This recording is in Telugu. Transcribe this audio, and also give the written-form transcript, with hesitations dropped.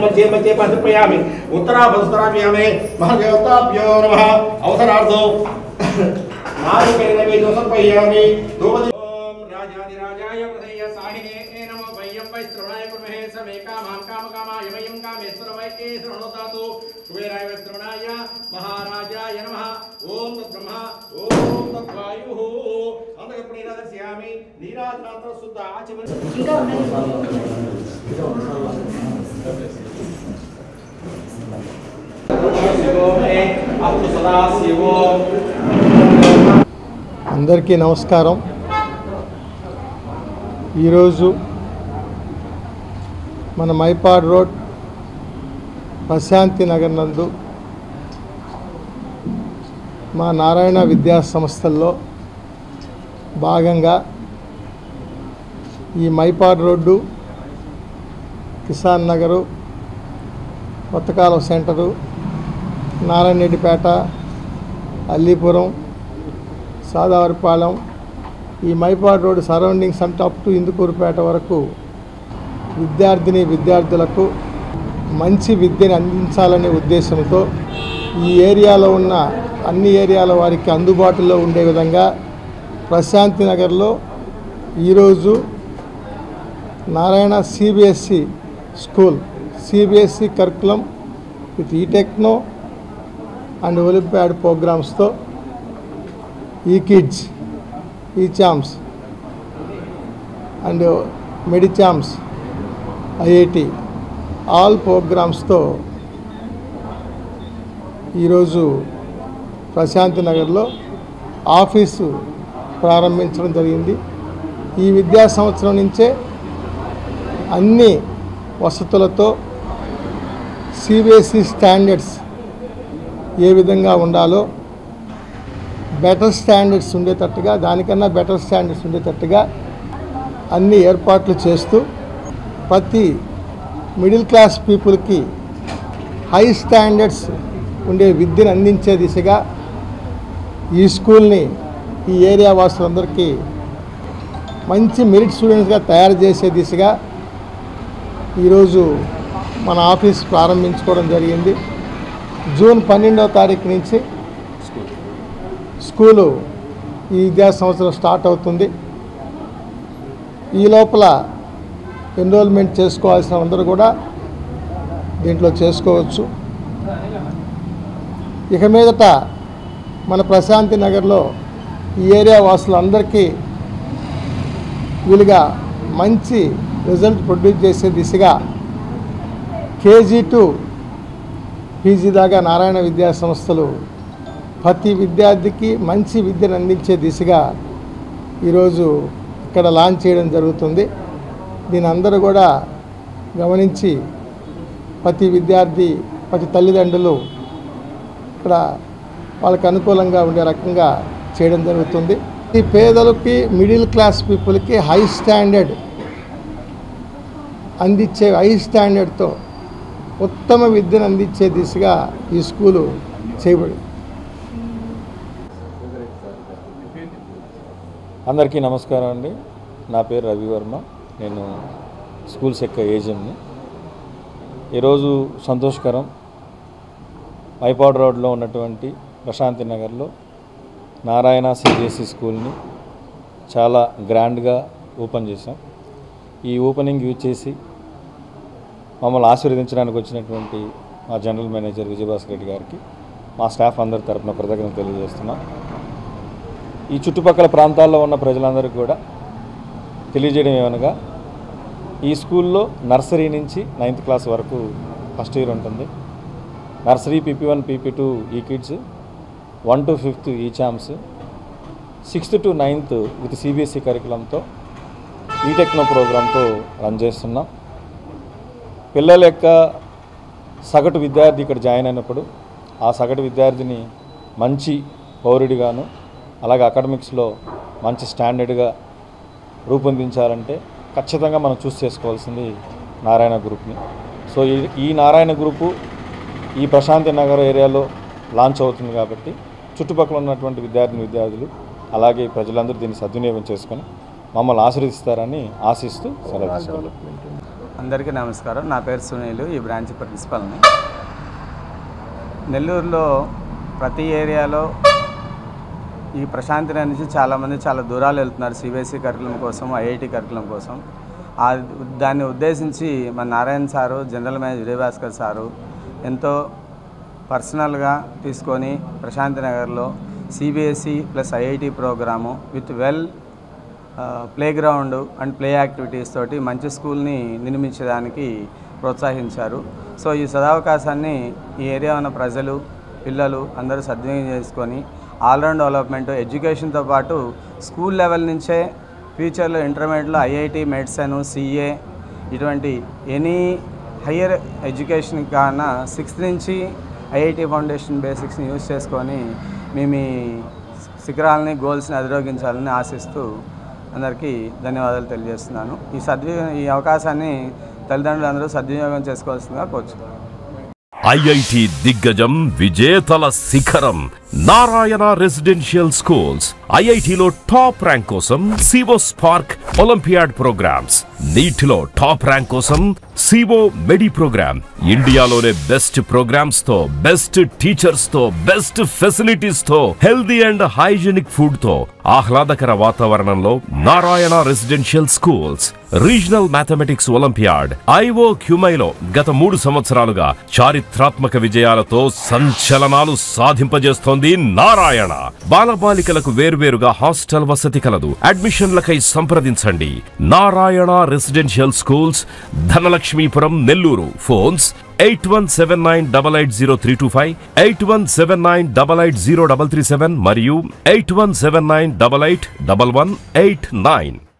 मध्ये मध्ये पादप्रयामि उत्तराभस्तराभ्यामे महादेवताभ्यो नमः अवसरार्थो नारिकेल नैवेद्यो समर्पयामि ओम राजाधिराजाय प्रदय साहिने नमो वयं वै श्रवणाय कुर्महे समे कामां कामकामाय वयं कामेश्वर वै श्रवणोतातो कुबेराय वै श्रवणाय महाराजाय नमः ओम तद्ब्रह्मा ओम तद्वायुः अंतःपुरीरादस्यामि नीराजनात्र शुद्ध आचमन అందరికీ నమస్కారం. ఈరోజు మన మైపాడ్ రోడ్ ప్రశాంతి నగర్ నందు మా నారాయణ విద్యా సంస్థల్లో భాగంగా ఈ మైపాడ్ రోడ్డు, కిసాన్ నగరు, కొత్తకాలం సెంటరు, నారాయణరెడ్డిపేట, అల్లీపురం, సాదావరిపాలెం, ఈ మైపాడ్ రోడ్ సరౌండింగ్స్ అంతా అప్ టు ఇందుకూరుపేట వరకు విద్యార్థులకు మంచి విద్యను అందించాలనే ఉద్దేశంతో ఈ ఏరియాలో ఉన్న అన్ని ఏరియాల వారికి అందుబాటులో ఉండే విధంగా ప్రశాంతి నగర్లో ఈరోజు Narayana CBSE school, CBSE curriculum with e techno and olympiad ప్రోగ్రామ్స్తో e kids, e champs and medichamps, IIT all ప్రోగ్రామ్స్తో ఈరోజు ప్రశాంతి నగర్లో ఆఫీసు ప్రారంభించడం జరిగింది. ఈ విద్యా సంవత్సరం నుంచే అన్ని వసతులతో సిబిఎస్ఈ స్టాండర్డ్స్ ఏ విధంగా ఉండాలో బెటర్ స్టాండర్డ్స్ ఉండేటట్టుగా, దానికన్నా బెటర్ స్టాండర్డ్స్ ఉండేటట్టుగా అన్ని ఏర్పాట్లు చేస్తూ ప్రతి మిడిల్ క్లాస్ పీపుల్కి హై స్టాండర్డ్స్ ఉండే విద్యను అందించే దిశగా ఈ స్కూల్ని ఈ ఏరియా వాసులందరికీ మంచి మెరిట్ స్టూడెంట్స్గా తయారు చేసే దిశగా ఈరోజు మన ఆఫీస్ ప్రారంభించుకోవడం జరిగింది. జూన్ 12వ తారీఖు నుంచి స్కూలు ఈ విద్యా సంవత్సరం స్టార్ట్ అవుతుంది. ఈ లోపల ఎన్రోల్మెంట్ చేసుకోవాల్సిన అందరూ కూడా దీంట్లో చేసుకోవచ్చు. ఇక మీదట మన ప్రశాంతి నగర్లో ఈ ఏరియా వాసులందరికీ వీలుగా మంచి రిజల్ట్ ప్రొడ్యూస్ చేసే దిశగా కేజీ టు పీజీ దాకా నారాయణ విద్యా సంస్థలు ప్రతి విద్యార్థికి మంచి విద్యను అందించే దిశగా ఈరోజు ఇక్కడ లాంచ్ చేయడం జరుగుతుంది. దీని అందరూ కూడా గమనించి ప్రతి విద్యార్థి, ప్రతి తల్లిదండ్రులు ఇక్కడ వాళ్ళకి అనుకూలంగా ఉండే రకంగా చేయడం జరుగుతుంది. ఈ పేదలకి, మిడిల్ క్లాస్ పీపుల్కి హై స్టాండర్డ్ అందించే, హై స్టాండర్డ్తో ఉత్తమ విద్యను అందించే దిశగా ఈ స్కూలు చేయబడి. అందరికీ నమస్కారం అండి. నా పేరు రవివర్మ. నేను స్కూల్స్ యొక్క ఏజెంట్ని. ఈరోజు సంతోషకరం, మైపాడ్ రోడ్లో ఉన్నటువంటి ప్రశాంతి నగర్లో నారాయణ సిబిఎస్ఈ స్కూల్ని చాలా గ్రాండ్గా ఓపెన్ చేసాం. ఈ ఓపెనింగ్ యూజ్ చేసి మమ్మల్ని ఆశీర్వదించడానికి వచ్చినటువంటి మా జనరల్ మేనేజర్ విజయభాస్కర్ రెడ్డి గారికి మా స్టాఫ్ అందరి తరఫున కృతజ్ఞతలు తెలియజేస్తున్నాం. ఈ చుట్టుపక్కల ప్రాంతాల్లో ఉన్న ప్రజలందరికీ కూడా తెలియజేయడం ఏమనగా ఈ స్కూల్లో నర్సరీ నుంచి 9th క్లాస్ వరకు ఫస్ట్ ఇయర్ ఉంటుంది. నర్సరీ PP1 PP2 ఈ కిడ్స్, 1 to 5th ఈ champs, 6th to 9th with CBSE కరికులంతో ఈ టెక్నో ప్రోగ్రాంతో రన్ చేస్తున్నాం. పిల్లల యొక్క సగటు విద్యార్థి ఇక్కడ జాయిన్ అయినప్పుడు ఆ సగటు విద్యార్థిని మంచి పౌరుడిగాను అలాగే అకాడమిక్స్లో మంచి స్టాండర్డ్గా రూపొందించాలంటే ఖచ్చితంగా మనం చూస్ చేసుకోవాల్సింది నారాయణ గ్రూప్ని. సో ఈ నారాయణ గ్రూపు ఈ ప్రశాంతి నగర్ ఏరియాలో లాంచ్ అవుతుంది కాబట్టి చుట్టుపక్కల ఉన్నటువంటి విద్యార్థులు అలాగే ప్రజలందరూ దీన్ని సద్వినియోగం చేసుకొని మమ్మల్ని ఆశీర్వదిస్తారని ఆశిస్తూ సెలవు తీసుకుంటాం. అందరికీ నమస్కారం. నా పేరు సునీల్, ఈ బ్రాంచ్ ప్రిన్సిపల్ని. నెల్లూరులో ప్రతి ఏరియాలో ఈ ప్రశాంతి నుంచి చాలామంది చాలా దూరాలు వెళ్తున్నారు CBSE కరికులం కోసం, IIT కరికులం కోసం. దాన్ని ఉద్దేశించి మన Narayana sir, general manager Vijayabhaskar sir ఎంతో పర్సనల్గా తీసుకొని ప్రశాంతి నగర్లో CBSE plus IIT programme with playground and play activities తోటి మంచి స్కూల్ని నిర్మించడానికి ప్రోత్సహించారు. సో ఈ సదవకాశాన్ని ఈ ఏరియా ఉన్న ప్రజలు, పిల్లలు అందరూ సద్వినియోగం చేసుకొని ఆల్రౌండ్ డెవలప్మెంట్, ఎడ్యుకేషన్తో పాటు స్కూల్ లెవెల్ నుంచే ఫ్యూచర్లో ఇంటర్మీడియట్లో IIT, మెడిసిన్, CA ఇటువంటి ఎనీ హయ్యర్ ఎడ్యుకేషన్ కాన 6th నుంచి IIT ఫౌండేషన్ బేసిక్స్ని యూజ్ చేసుకొని మేము ఈ శిఖరాలని, గోల్స్ని అధిరోగించాలని ఆశిస్తూ అందరికీ ధన్యవాదాలు తెలియజేస్తున్నాను. ఈ అవకాశాన్ని తల్లిదండ్రులందరూ సద్వినియోగం చేసుకోవాల్సిందిగా కోరుచున్నాను. IIT దిగ్గజం, విజేతల శిఖరం నారాయణ రెసిడెన్షియల్ స్కూల్స్. IITలో టాప్ ర్యాంక్ కోసం సివో స్పార్క్ ఒలింపియాడ్ ప్రోగ్రామ్స్, నీట్లో టాప్ ర్యాంక్ కోసం సివో మెడి ప్రోగ్రామ్. ఇండియాలోనే బెస్ట్ ప్రోగ్రామ్స్ తో, బెస్ట్ టీచర్స్ తో, బెస్ట్ ఫెసిలిటీస్ తో, హెల్దీ అండ్ హైజీనిక్ ఫుడ్ తో, ఆహ్లాదకర వాతావరణంలో Narayana residential schools. Regional mathematics olympiad IOQMIలో గత 3 సంవత్సరాలుగా చారిత్రాత్మక విజయాలతో సంచలనాలు సాధింపజేస్తోంది నారాయణ. బాలబాలికలకు వేర్వేరుగా హాస్టల్ వసతి కలదు. అడ్మిషన్లకై సంప్రదించండి. Narayana residential schools, Dhanalakshmipuram, Nellore. Phones 8179880325, 8179880337 మరియు 8179881189.